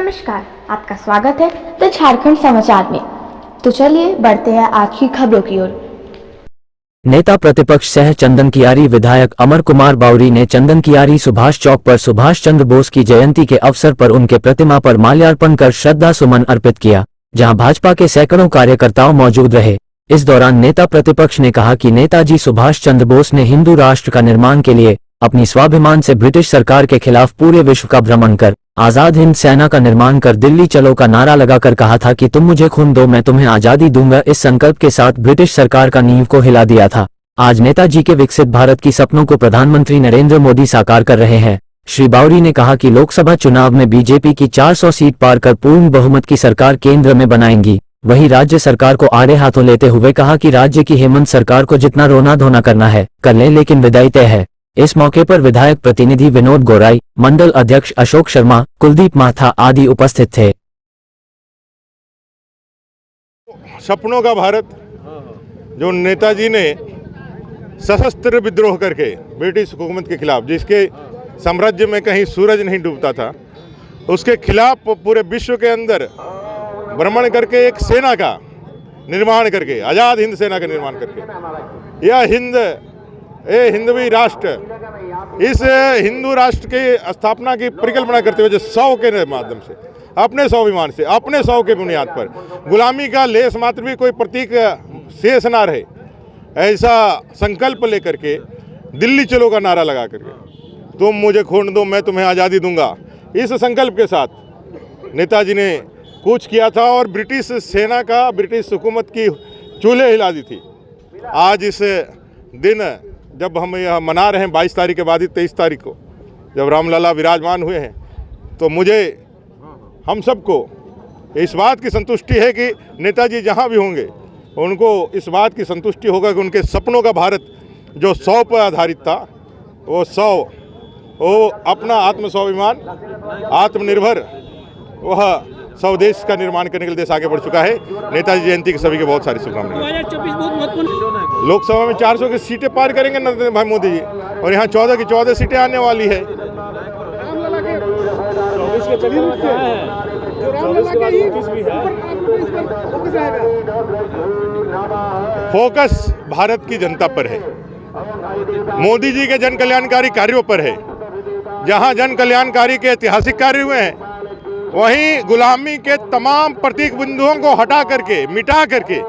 नमस्कार, आपका स्वागत है द झारखंड समाचार में। तो चलिए बढ़ते हैं आज की खबरों की ओर। नेता प्रतिपक्ष सह चंदन कियारी विधायक अमर कुमार बावरी ने चंदन कियारी सुभाष चौक पर सुभाष चंद्र बोस की जयंती के अवसर पर उनके प्रतिमा पर माल्यार्पण कर श्रद्धा सुमन अर्पित किया, जहां भाजपा के सैकड़ों कार्यकर्ताओं मौजूद रहे। इस दौरान नेता प्रतिपक्ष ने कहा कि नेताजी सुभाष चंद्र बोस ने हिंदू राष्ट्र का निर्माण के लिए अपनी स्वाभिमान से ब्रिटिश सरकार के खिलाफ पूरे विश्व का भ्रमण कर आजाद हिंद सेना का निर्माण कर दिल्ली चलो का नारा लगाकर कहा था कि तुम मुझे खून दो मैं तुम्हें आजादी दूंगा। इस संकल्प के साथ ब्रिटिश सरकार का नींव को हिला दिया था। आज नेताजी के विकसित भारत की सपनों को प्रधानमंत्री नरेंद्र मोदी साकार कर रहे हैं। श्री बावरी ने कहा कि लोकसभा चुनाव में बीजेपी की 400 सीट पार कर पूर्ण बहुमत की सरकार केंद्र में बनाएंगी। वहीं राज्य सरकार को आड़े हाथों लेते हुए कहा कि राज्य की हेमंत सरकार को जितना रोना धोना करना है कर ले, लेकिन विदाई तय है। इस मौके पर विधायक प्रतिनिधि विनोद गोराई, मंडल अध्यक्ष अशोक शर्मा, कुलदीप माथा आदि उपस्थित थे। सपनों का भारत जो नेताजी ने सशस्त्र विद्रोह करके ब्रिटिश हुकूमत के खिलाफ, जिसके साम्राज्य में कहीं सूरज नहीं डूबता था, उसके खिलाफ पूरे विश्व के अंदर भ्रमण करके एक सेना का निर्माण करके, आज़ाद हिंद सेना का निर्माण करके यह हिंदवी राष्ट्र, इस हिंदू राष्ट्र की स्थापना की परिकल्पना करते हुए जो 100 के माध्यम से, अपने स्वाभिमान से, अपने 100 के बुनियाद पर गुलामी का लेस मात्र भी कोई प्रतीक शेष ना रहे, ऐसा संकल्प लेकर के दिल्ली चलो का नारा लगा करके तुम मुझे खून दो मैं तुम्हें आज़ादी दूंगा, इस संकल्प के साथ नेताजी ने कूच किया था और ब्रिटिश सेना का, ब्रिटिश हुकूमत की चूल्हे हिला दी थी। आज इस दिन जब हम यह मना रहे हैं 22 तारीख के बाद ही 23 तारीख को जब रामलला विराजमान हुए हैं, तो मुझे हम सबको इस बात की संतुष्टि है कि नेताजी जहां भी होंगे उनको इस बात की संतुष्टि होगा कि उनके सपनों का भारत जो 100 पर आधारित था, वो अपना आत्मस्वाभिमान, आत्मनिर्भर, वह स्वदेश का निर्माण करने के लिए देश आगे बढ़ चुका है। नेताजी जयंती की सभी के बहुत सारी शुभकामनाएं। 2024 बहुत महत्वपूर्ण, लोकसभा में 400 की सीटें पार करेंगे नरेंद्र भाई मोदी जी, और यहाँ 14 की 14 सीटें आने वाली है। फोकस भारत की जनता पर है, मोदी जी के जन कल्याणकारी कार्यों पर है। जहां जन कल्याणकारी के ऐतिहासिक कार्य हुए हैं, वहीं गुलामी के तमाम प्रतीक बिंदुओं को हटा करके, मिटा करके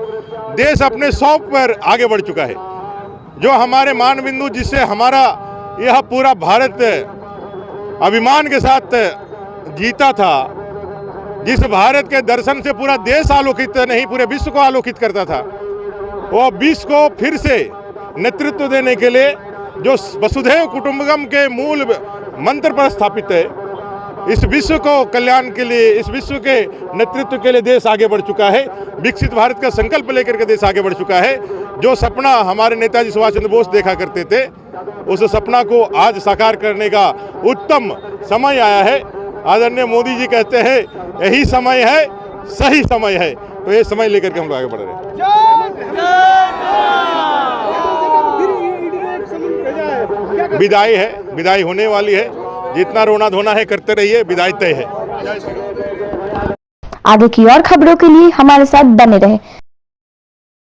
देश अपने 100 पर आगे बढ़ चुका है। जो हमारे मान बिंदु, जिससे हमारा यह पूरा भारत अभिमान के साथ जीता था, जिस भारत के दर्शन से पूरा देश आलोकित नहीं पूरे विश्व को आलोकित करता था, वो विश्व को फिर से नेतृत्व देने के लिए जो वसुधैव कुटुंबकम के मूल मंत्र पर स्थापित है, इस विश्व को कल्याण के लिए, इस विश्व के नेतृत्व के लिए देश आगे बढ़ चुका है। विकसित भारत का संकल्प लेकर के देश आगे बढ़ चुका है। जो सपना हमारे नेताजी सुभाष चंद्र बोस देखा करते थे, उस सपना को आज साकार करने का उत्तम समय आया है। आदरणीय मोदी जी कहते हैं यही समय है, सही समय है, तो ये समय लेकर के हम लोग आगे बढ़ रहे हैं। विदाई है, विदाई होने वाली है। जितना रोना धोना है करते रहिए, विदाई तय है। आगे की और खबरों के लिए हमारे साथ बने रहें।